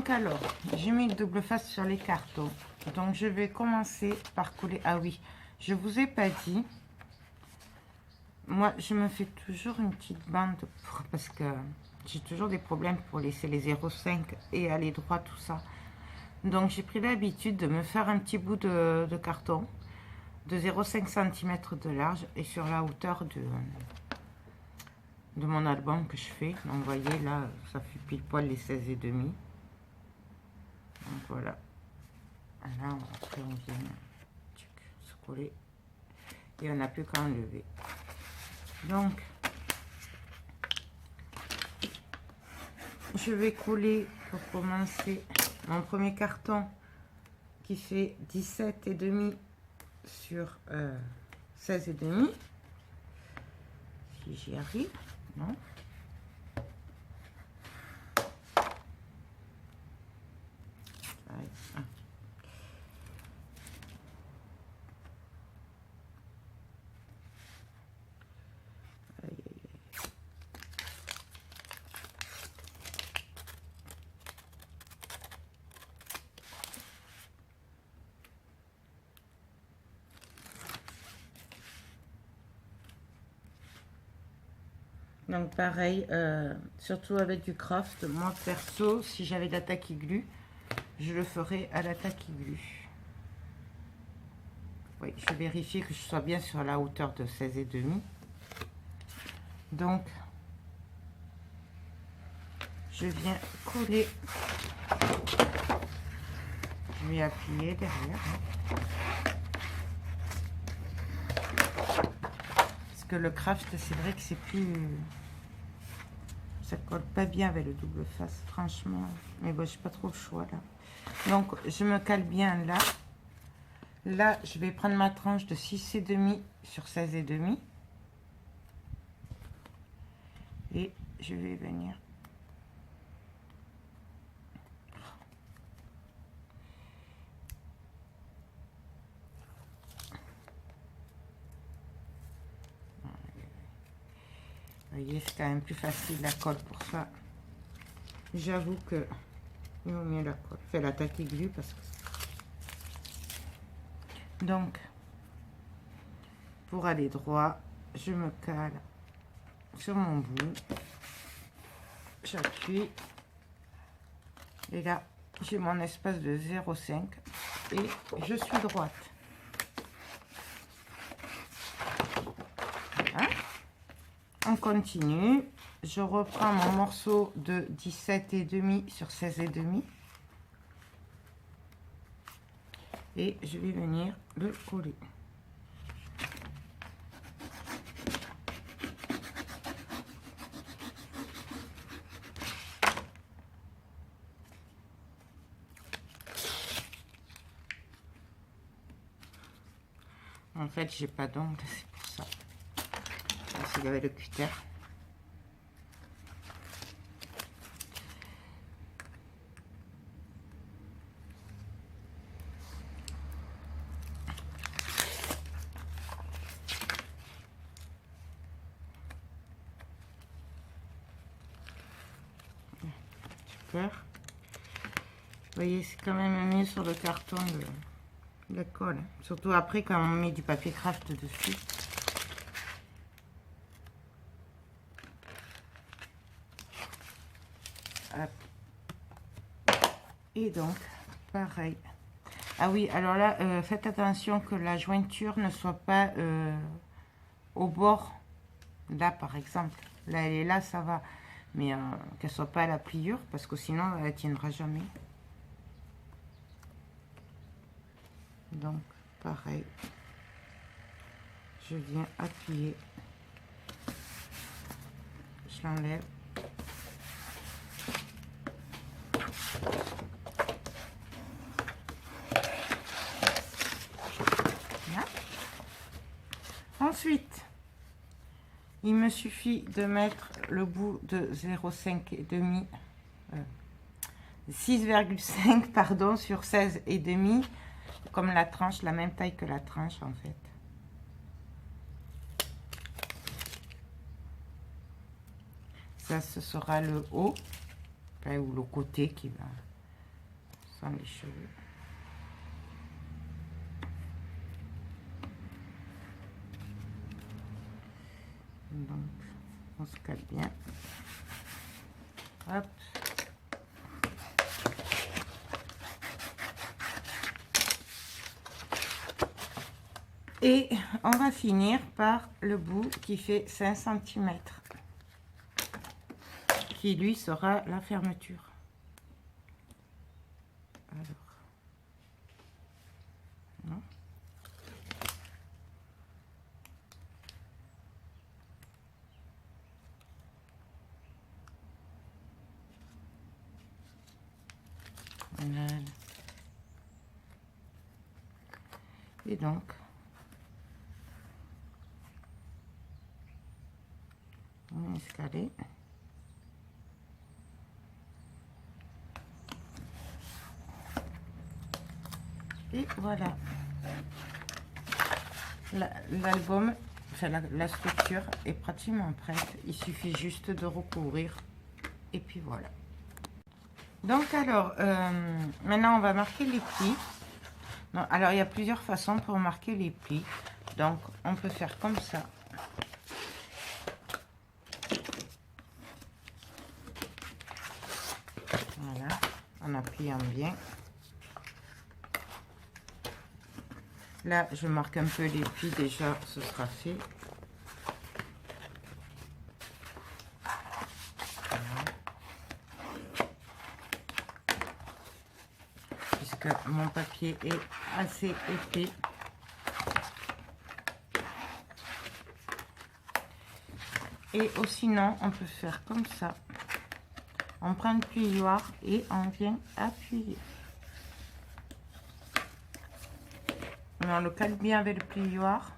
Donc alors, j'ai mis le double face sur les cartons. Donc je vais commencer par coller. Ah oui, je vous ai pas dit. Moi, je me fais toujours une petite bande parce que j'ai toujours des problèmes pour laisser les 0,5 et aller droit, tout ça. Donc j'ai pris l'habitude de me faire un petit bout de carton de 0,5 cm de large et sur la hauteur de mon album que je fais. Donc vous voyez là, ça fait pile poil les 16,5. Donc voilà. Là, après on vient se coller et on n'a plus qu'à enlever. Donc je vais coller pour commencer mon premier carton qui fait 17,5 sur 16,5. Si j'y arrive, non. Ah. Donc pareil, surtout avec du craft, moi perso, si j'avais de la tacky glue, je le ferais à la tacky glue. Oui, je vais vérifier que je sois bien sur la hauteur de 16,5. Donc, je viens coller. Je vais appuyer derrière. Parce que le craft, c'est vrai que c'est plus... Ça colle pas bien avec le double face, franchement. Mais bon, j'ai pas trop le choix là. Donc, je me cale bien là. Là, je vais prendre ma tranche de 6,5 sur 16,5. Et je vais venir. Vous voyez, c'est quand même plus facile la colle pour ça. J'avoue que il vaut mieux la colle. Fait la tacky glue parce que... Donc, pour aller droit, je me cale sur mon bout. J'appuie. Et là, j'ai mon espace de 0,5 et je suis droite. Voilà. On continue. Je reprends mon morceau de 17,5 sur 16,5 et je vais venir le coller. En fait, j'ai pas d'ongle, c'est pour ça. S'il y avait le cutter. Super. Vous voyez, c'est quand même mieux sur le carton de colle. Surtout après quand on met du papier craft dessus. Hop. Et donc, pareil. Ah oui, alors là, faites attention que la jointure ne soit pas au bord. Là, par exemple. Là, elle est là, ça va. Mais qu'elle soit pas à la pliure, parce que sinon, elle ne tiendra jamais. Donc, pareil. Je viens appuyer. Je l'enlève. Ensuite, il me suffit de mettre le bout de 0,5 et demi, 6,5 pardon, sur 16 et demi, comme la tranche, la même taille que la tranche en fait. Ça, ce sera le haut, ou le côté qui va. sans les cheveux. Donc, on se cale bien. Hop. Et on va finir par le bout qui fait 5 cm, qui lui sera la fermeture. Alors, non. Voilà. Et donc, on escalade. Et voilà. L'album, enfin la structure est pratiquement prête. Il suffit juste de recouvrir. Et puis voilà. Donc alors, maintenant on va marquer les plis. Non, alors il y a plusieurs façons pour marquer les plis. Donc on peut faire comme ça. Voilà, en appuyant bien. Là, je marque un peu les plis, déjà, ce sera fait. Voilà. Puisque mon papier est assez épais. Et sinon, on peut faire comme ça. On prend une plioir et on vient appuyer. On le cale bien avec le plioir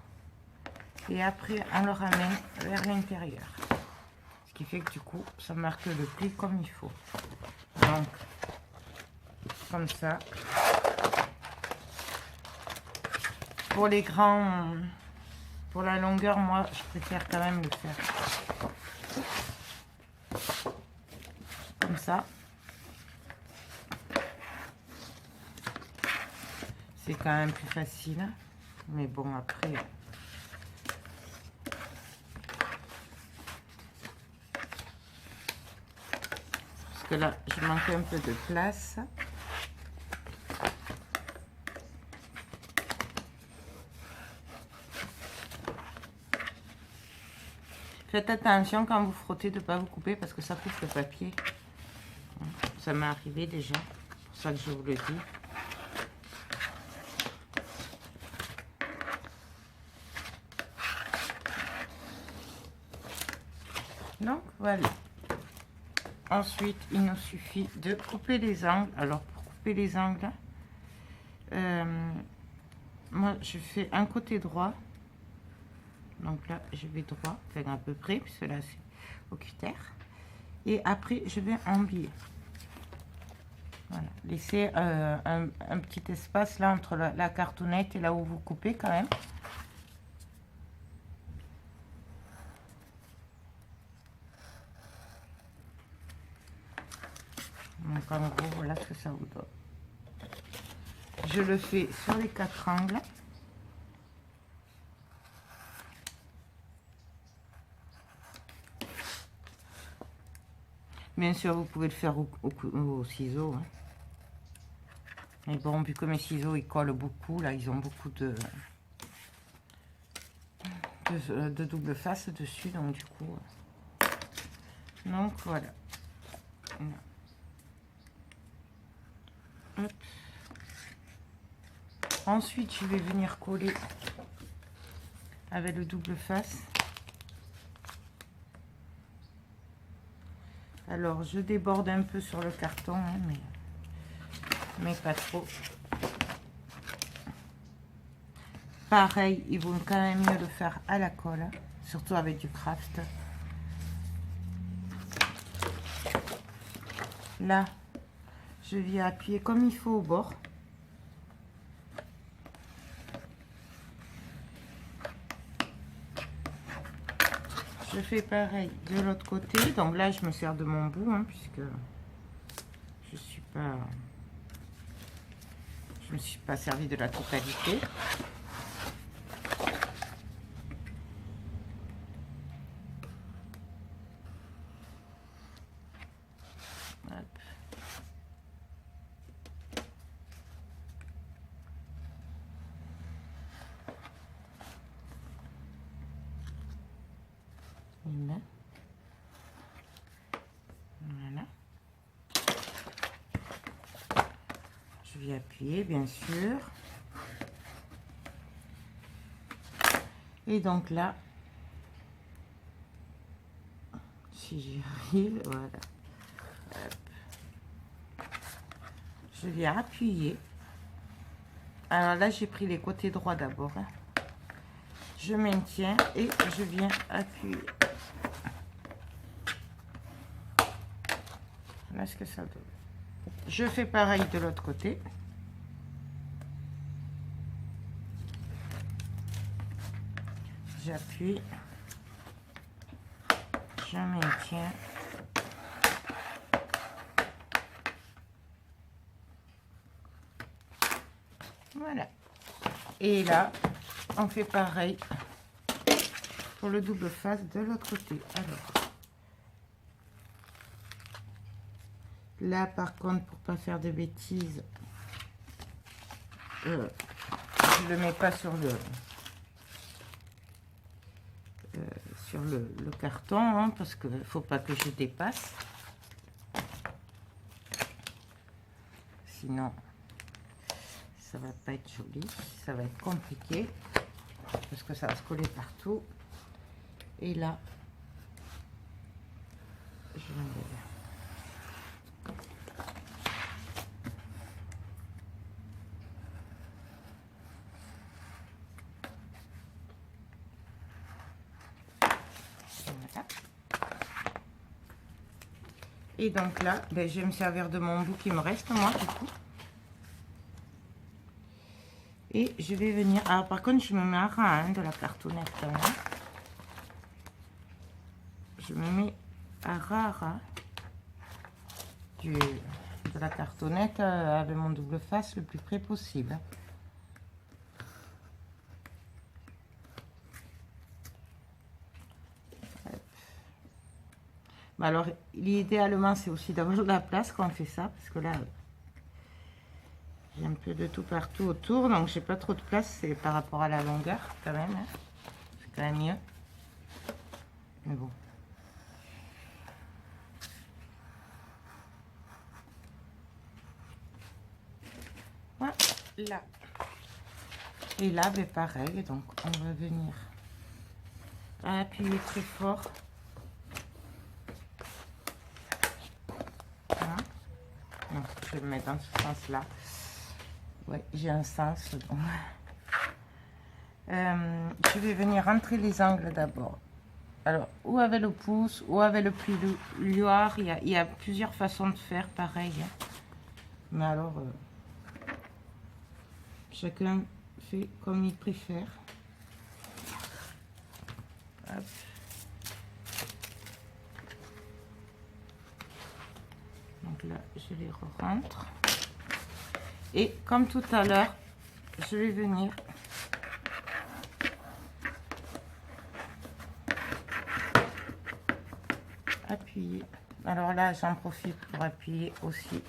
et après on le ramène vers l'intérieur. Ce qui fait que du coup, ça marque le pli comme il faut. Donc, comme ça. Pour les grands, pour la longueur, moi, je préfère quand même le faire comme ça. C'est quand même plus facile, mais bon, après, parce que là, je manque un peu de place. Faites attention quand vous frottez de ne pas vous couper parce que ça coupe le papier. Ça m'est arrivé déjà, c'est pour ça que je vous le dis. Donc voilà. Ensuite, il nous suffit de couper les angles. Alors pour couper les angles, moi je fais un côté droit. Donc là, je vais droit, enfin à peu près, puisque là c'est au cutter. Et après, je vais en biais. Voilà. Laissez un petit espace là entre la cartonnette et là où vous coupez quand même. Donc en gros, voilà ce que ça vous donne. Je le fais sur les 4 angles. Bien sûr, vous pouvez le faire au ciseau. Hein. Mais bon, vu que mes ciseaux, ils collent beaucoup, là, ils ont beaucoup de double face dessus, donc du coup... Donc, voilà. Hop. Ensuite, je vais venir coller avec le double face. Alors, je déborde un peu sur le carton, hein, mais pas trop. Pareil, il vaut quand même mieux le faire à la colle, surtout avec du craft. Là, je viens appuyer comme il faut au bord. Je fais pareil de l'autre côté. Donc là, je me sers de mon bout, hein, puisque je suis pas... je me suis pas servi de la totalité. Hop. Voilà. Je vais appuyer, bien sûr. Et donc là, si j'y arrive, voilà. Hop. Je viens appuyer. Alors là, j'ai pris les côtés droits d'abord. Hein. Je maintiens et je viens appuyer. Voilà ce que ça donne. Je fais pareil de l'autre côté. J'appuie. Je maintiens. Voilà. Et là, on fait pareil pour le double face de l'autre côté. Alors, là, par contre, pour pas faire de bêtises, je le mets pas sur le carton, hein, parce que faut pas que je dépasse. Sinon, ça va pas être joli, ça va être compliqué, parce que ça va se coller partout. Et là, je l'enlève. Voilà. Et donc là, ben, je vais me servir de mon bout qui me reste, moi, du coup. Et je vais venir... Alors, par contre, je me mets à ras, hein, de la cartonnette. Hein. Je me mets à ras de la cartonnette avec mon double face le plus près possible. Bah alors, idéalement, c'est aussi d'avoir de la place quand on fait ça, parce que là, j'ai un peu de tout partout autour, donc j'ai pas trop de place, c'est par rapport à la longueur, quand même. Hein. C'est quand même mieux. Mais bon. Voilà. Et là, ben pareil, donc on va venir appuyer très fort. Voilà. Non, je vais le mettre dans ce sens-là. Ouais, j'ai un sens. Donc. Je vais venir rentrer les angles d'abord. Alors, ou avec le pouce, ou avec le plioir. Il y a plusieurs façons de faire pareil. Hein. Mais alors, chacun fait comme il préfère. Hop. Donc là, je les rentre. Et comme tout à l'heure, je vais venir appuyer. Alors là, j'en profite pour appuyer aussi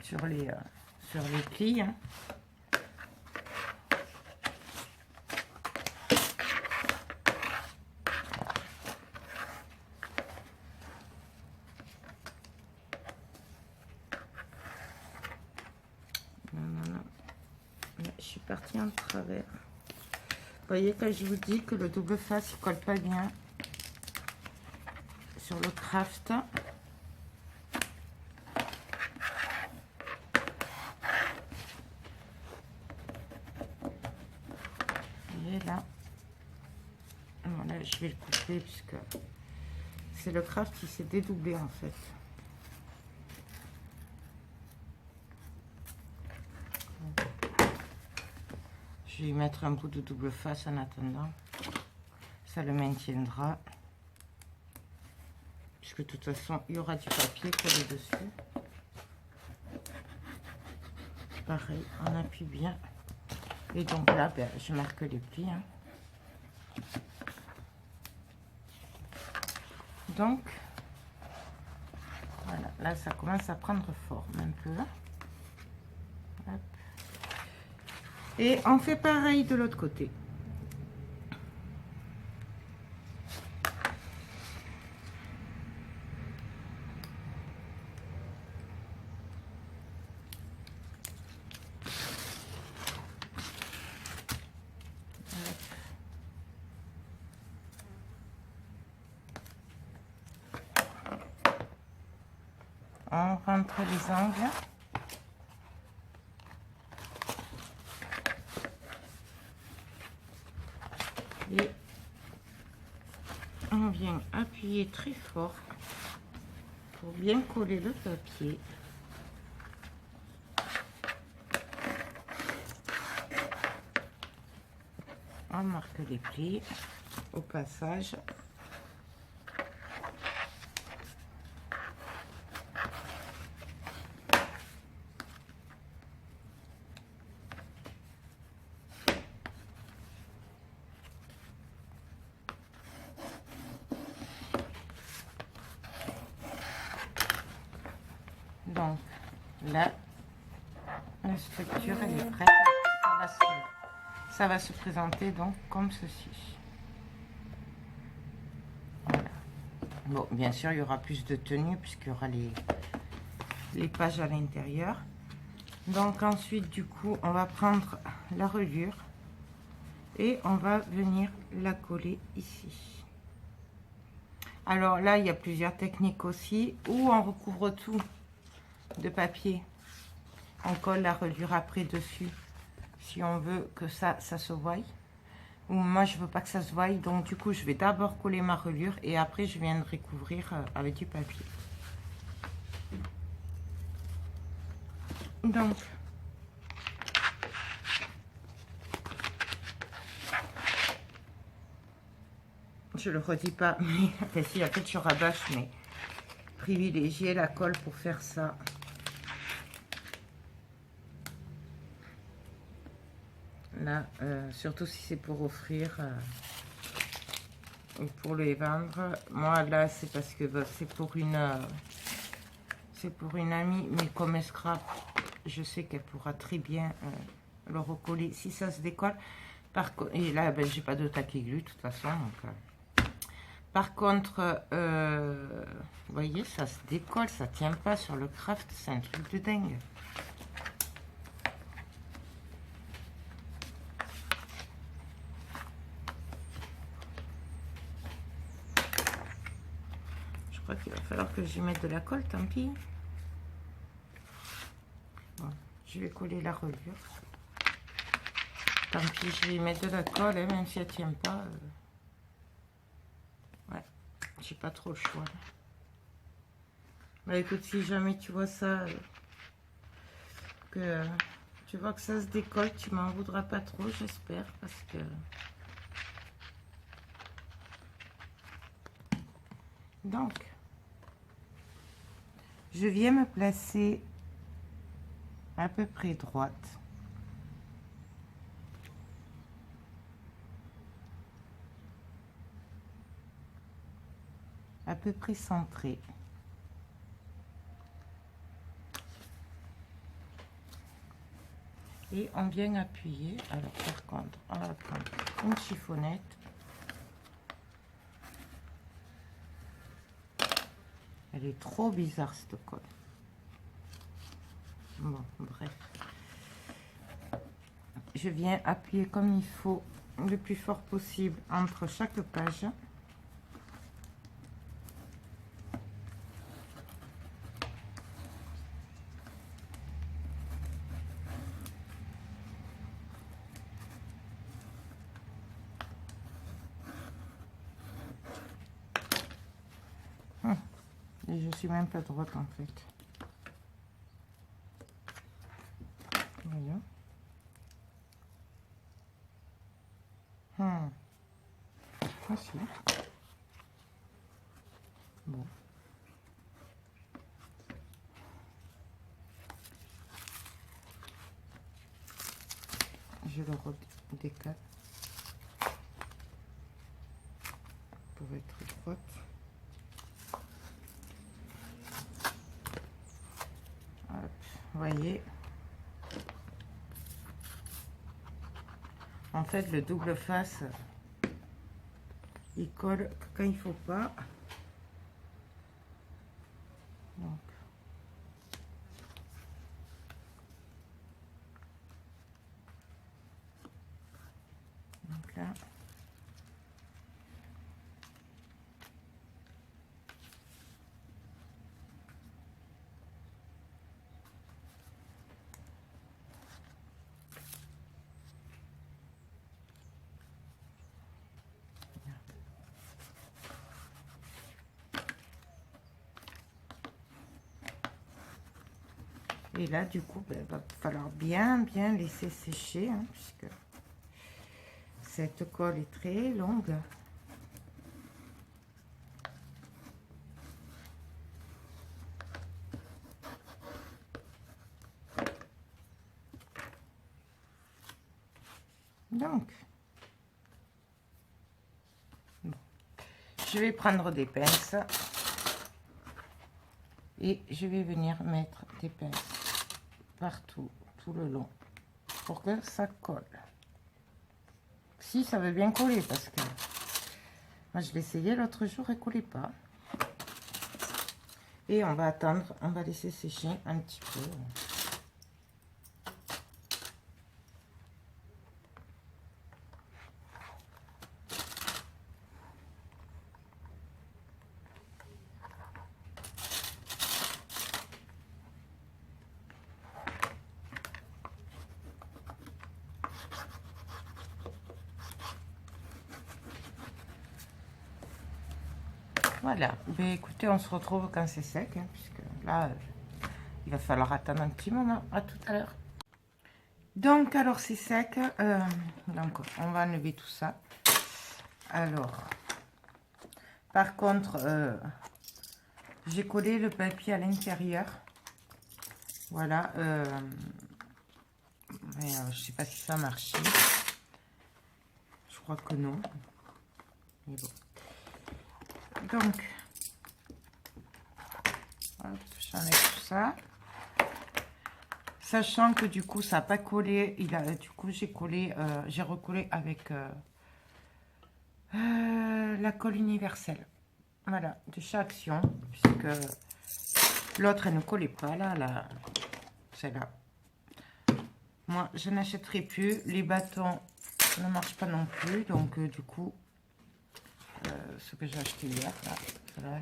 sur les plis. Hein. Je suis partie en travers. Vous voyez, quand je vous dis que le double face ne colle pas bien sur le craft. Et là, voilà, je vais le couper puisque c'est le craft qui s'est dédoublé en fait. Je vais y mettre un bout de double face en attendant. Ça le maintiendra. Puisque de toute façon, il y aura du papier collé dessus. pareil, on appuie bien. Et donc là, ben, je marque les plis. Hein. Donc, voilà, là, ça commence à prendre forme un peu. Hop. Et on fait pareil de l'autre côté. On rentre les angles. Et on vient appuyer très fort pour bien coller le papier. On marque les plis au passage. Donc là, la structure elle est prête. Ça va se présenter donc comme ceci. Voilà. Bon, bien sûr, il y aura plus de tenue puisqu'il y aura les pages à l'intérieur. Donc ensuite, du coup, on va prendre la reliure et on va venir la coller ici. Alors là, il y a plusieurs techniques aussi, où on recouvre tout de papier. On colle la reliure après dessus, si on veut que ça se voie. Ou moi, je veux pas que ça se voie, donc du coup, je vais d'abord coller ma reliure et après, je viendrai couvrir avec du papier. Donc, je le redis pas, mais enfin, si, en fait, je rabâche, mais privilégier la colle pour faire ça. Là, surtout si c'est pour offrir ou pour les vendre. Moi, là, c'est parce que c'est pour une amie, mais comme elle scrap, je sais qu'elle pourra très bien le recoller si ça se décolle. Et là, ben, j'ai pas de taquet glue de toute façon. Donc, par contre, vous voyez, ça se décolle, ça tient pas sur le craft, c'est un truc de dingue. Je crois qu'il va falloir que j'y mette de la colle, tant pis. Bon, je vais coller la reliure. Tant pis, je vais y mettre de la colle, hein, même si elle tient pas. Ouais, j'ai pas trop le choix. Bah écoute, si jamais tu vois ça, que tu vois que ça se décolle, tu m'en voudras pas trop, j'espère, parce que... Donc, je viens me placer à peu près droite. À peu près centrée. Et on vient appuyer. Alors par contre, on va prendre une chiffonnette. Elle est trop bizarre cette colle. Bon, bref. Je viens appuyer comme il faut, le plus fort possible entre chaque page. Et je suis même pas droite en fait. Voilà. Facile. Bon. Je le redécale pour être droite. Hop, vous voyez. En fait, le double face, il colle quand il faut pas. Donc là. Et là, du coup, il va falloir bien laisser sécher, hein, puisque cette colle est très longue. Donc, bon. Je vais prendre des pinces et je vais venir mettre des pinces partout, tout le long, pour que ça colle. Si ça veut bien coller, parce que moi je l'ai essayé l'autre jour et collait pas. Et on va attendre, on va laisser sécher un petit peu. Voilà, ben, écoutez, on se retrouve quand c'est sec, hein, puisque là, il va falloir attendre un petit moment. À tout à l'heure. Donc, alors c'est sec, donc on va enlever tout ça. Alors, par contre, j'ai collé le papier à l'intérieur. Voilà, mais, je sais pas si ça marche. Je crois que non. Mais bon. Donc, j'enlève tout ça. Sachant que du coup, ça n'a pas collé. Du coup, j'ai recollé avec la colle universelle. Voilà, de chaque action. Puisque l'autre, elle ne collait pas. Là, celle-là. Moi, je n'achèterai plus. Les bâtons ne marchent pas non plus. Donc, du coup, ce que j'ai acheté hier, là.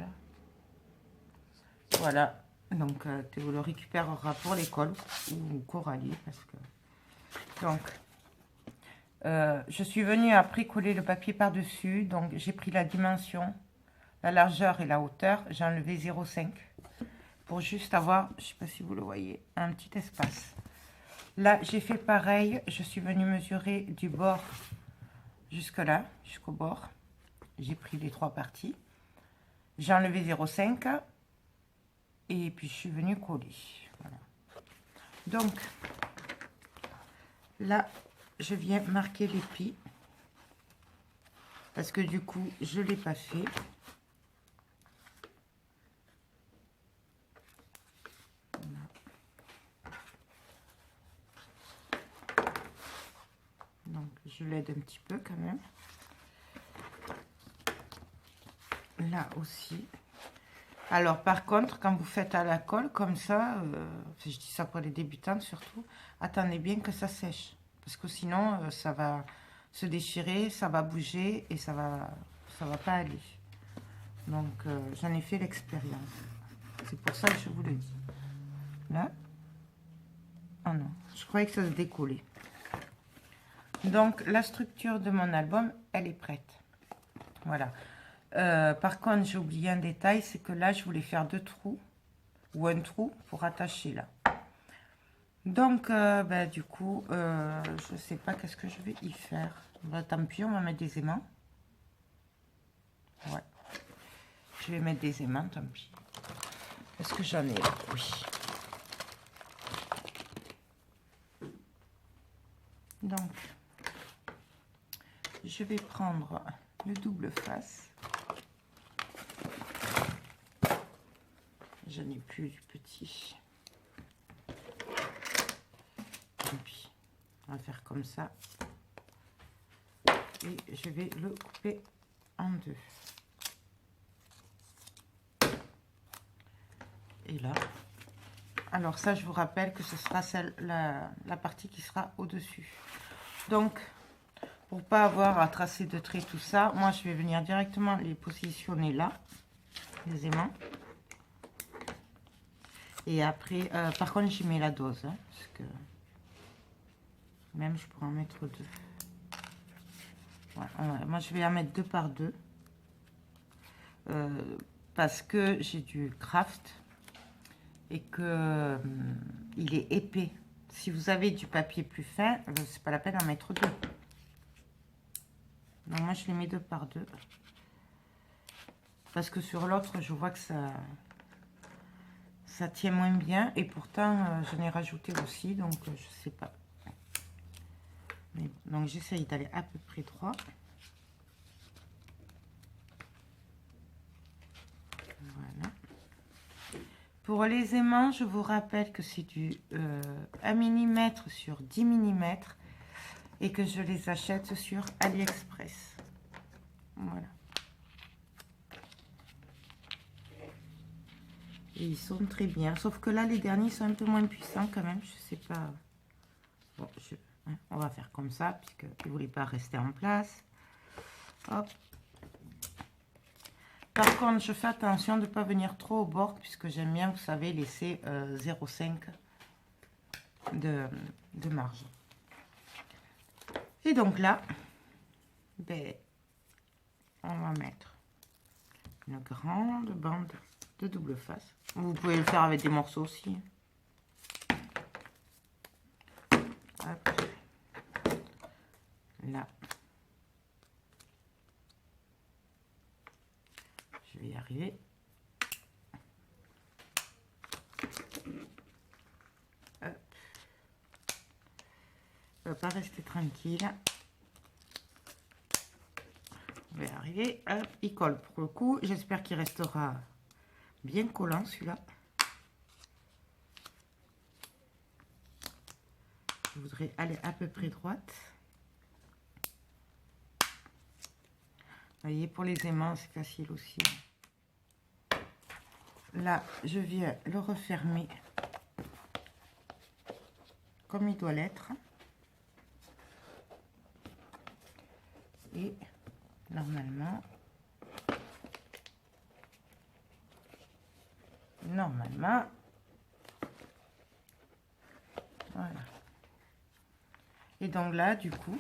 Voilà, donc Théo le récupérera pour l'école ou Coralie, parce que donc je suis venue après coller le papier par dessus. Donc j'ai pris la dimension, la largeur et la hauteur, j'ai enlevé 0,5 pour juste avoir, je sais pas si vous le voyez, un petit espace. Là j'ai fait pareil, je suis venue mesurer du bord jusque là, jusqu'au bord. J'ai pris les 3 parties, j'ai enlevé 0,5 et puis je suis venue coller. Voilà. Donc là, je viens marquer les plis parce que du coup, je ne l'ai pas fait. Voilà. Donc je l'aide un petit peu quand même. Là aussi. Alors par contre, quand vous faites à la colle comme ça, je dis ça pour les débutantes surtout, attendez bien que ça sèche. Parce que sinon, ça va se déchirer, ça va bouger et ça va pas aller. Donc j'en ai fait l'expérience. C'est pour ça que je vous le dis. Là. Oh non, je croyais que ça se décollait. Donc la structure de mon album, elle est prête. Voilà. Par contre, j'ai oublié un détail, c'est que là, je voulais faire 2 trous ou un trou pour attacher là. Donc, du coup, je sais pas qu'est-ce que je vais y faire. Bah, tant pis, on va mettre des aimants. Ouais. Je vais mettre des aimants, tant pis. Est-ce que j'en ai là? Oui. Donc, je vais prendre le double face. Je n'ai plus du petit. Et puis, on va faire comme ça. Et je vais le couper en deux. Et là, alors ça, je vous rappelle que ce sera la partie qui sera au-dessus. Donc, pour pas avoir à tracer de traits, tout ça, moi, je vais venir directement les positionner là, les aimants. Et après, par contre, j'y mets la dose, hein, parce que même je pourrais en mettre deux. Ouais, moi, je vais en mettre deux par deux. Parce que j'ai du craft et que il est épais. Si vous avez du papier plus fin, c'est pas la peine d'en mettre deux. Donc moi, je les mets deux par deux. Parce que sur l'autre, je vois que ça tient moins bien. Et pourtant, j'en ai rajouté aussi, donc je sais pas. Mais, donc j'essaye d'aller à peu près droit. Voilà. Pour les aimants, je vous rappelle que c'est du 1 mm sur 10 mm et que je les achète sur AliExpress. Voilà. Et ils sont très bien. Sauf que là, les derniers sont un peu moins puissants quand même. Je sais pas. Bon, on va faire comme ça, puisqu'ils ne voulaient pas rester en place. Hop. Par contre, je fais attention de ne pas venir trop au bord, puisque j'aime bien, vous savez, laisser 0,5 de marge. Et donc là, ben, on va mettre une grande bande de double face. Vous pouvez le faire avec des morceaux aussi. Hop. Là. Je vais y arriver. Hop. On va pas rester tranquille. On va y arriver. Hop, il colle pour le coup. J'espère qu'il restera bien collant celui-là. Je voudrais aller à peu près droite. Vous voyez, pour les aimants, c'est facile aussi. Là, je viens le refermer comme il doit l'être. Et normalement, voilà. Et donc là, du coup,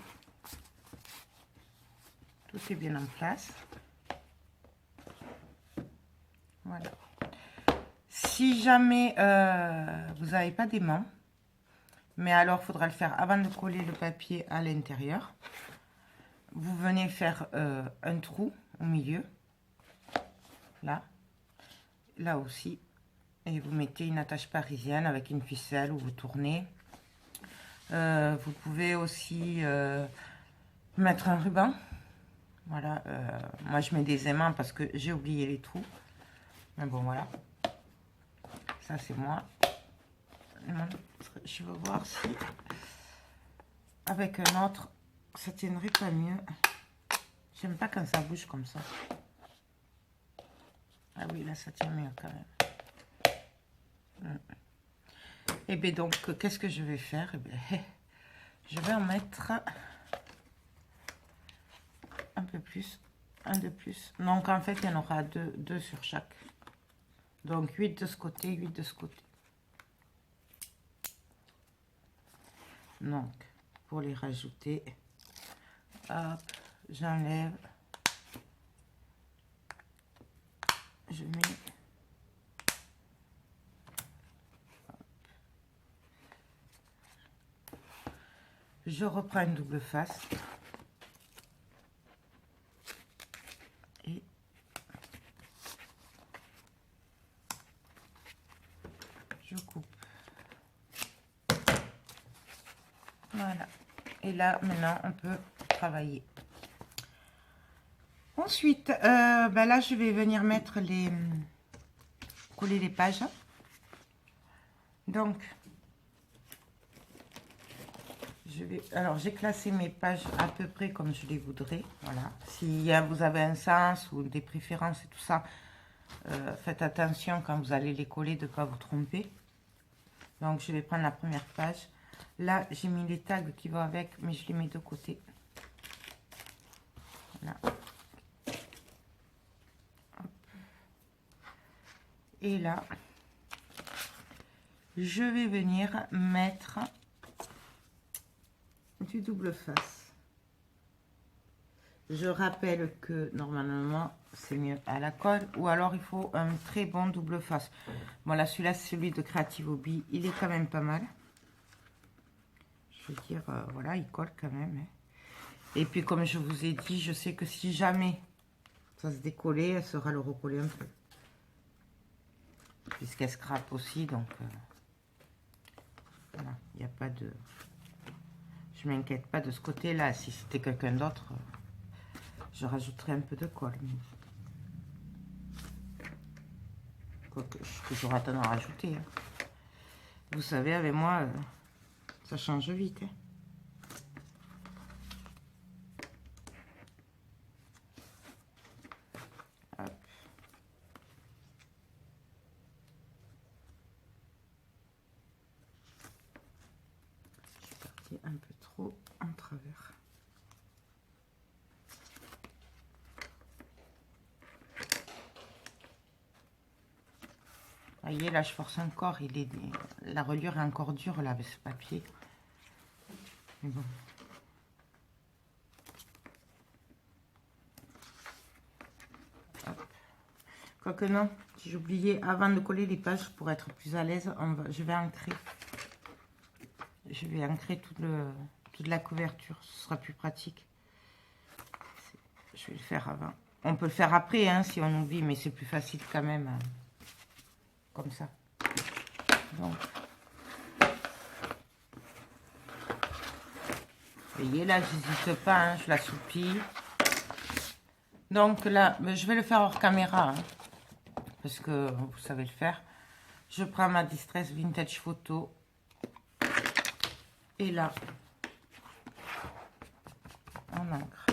tout est bien en place. Voilà. Si jamais vous n'avez pas d'aimant, mais alors il faudra le faire avant de coller le papier à l'intérieur, vous venez faire un trou au milieu, là aussi, et vous mettez une attache parisienne avec une ficelle où vous tournez. Vous pouvez aussi mettre un ruban. Voilà, moi je mets des aimants parce que j'ai oublié les trous. Mais bon, voilà. Ça, c'est moi. Je veux voir si avec un autre, ça tiendrait pas mieux. J'aime pas quand ça bouge comme ça. Ah oui, là, ça tient mieux quand même. Et bien donc, qu'est-ce que je vais faire? Eh bien, je vais en mettre un peu plus, un de plus. Donc, en fait, il y en aura deux sur chaque. Donc, 8 de ce côté, 8 de ce côté. Donc, pour les rajouter, hop, j'enlève. Je mets. Je reprends une double face. Et je coupe. Voilà. Et là, maintenant, on peut travailler. Ensuite, ben là, je vais venir mettre les... coller les pages. Donc, alors, j'ai classé mes pages à peu près comme je les voudrais. Voilà. Si vous avez un sens ou des préférences et tout ça, faites attention quand vous allez les coller de ne pas vous tromper. Donc, je vais prendre la première page. Là, j'ai mis les tags qui vont avec, mais je les mets de côté. Voilà. Hop. Et là, je vais venir mettre du double face. Je rappelle que normalement c'est mieux à la colle ou alors il faut un très bon double face. Bon là celui-là c'est celui de Creative Hobby, il est quand même pas mal. Je veux dire voilà, il colle quand même. Hein. Et puis comme je vous ai dit, je sais que si jamais ça se décollait, elle sera le recoller un peu. Puisqu'elle scrape aussi, donc voilà, il n'y a pas de... Je m'inquiète pas de ce côté-là. Si c'était quelqu'un d'autre, je rajouterais un peu de colle. Quoique, je suis toujours à temps à rajouter. Hein. Vous savez, avec moi, ça change vite. Hein. Hop. Je suis partie un peu trop en travers. Vous voyez, là, je force encore. La reliure est encore dure, là, avec ce papier. Mais bon. Hop. Quoique non, si j'oubliais, avant de coller les pages, pour être plus à l'aise, je vais ancrer. Je vais ancrer toute la couverture. Ce sera plus pratique. Je vais le faire avant. On peut le faire après, hein, si on oublie, mais c'est plus facile quand même. Hein. Comme ça. Donc, vous voyez là, j'hésite pas, hein, je l'assouplis. Donc là, je vais le faire hors caméra, hein, parce que vous savez le faire. Je prends ma Distress Vintage Photo. Et là, on ancre.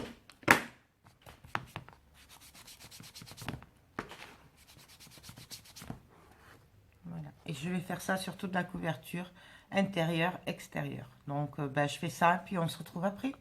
Voilà. Et je vais faire ça sur toute la couverture, intérieure, extérieure. Donc, je fais ça, puis on se retrouve après.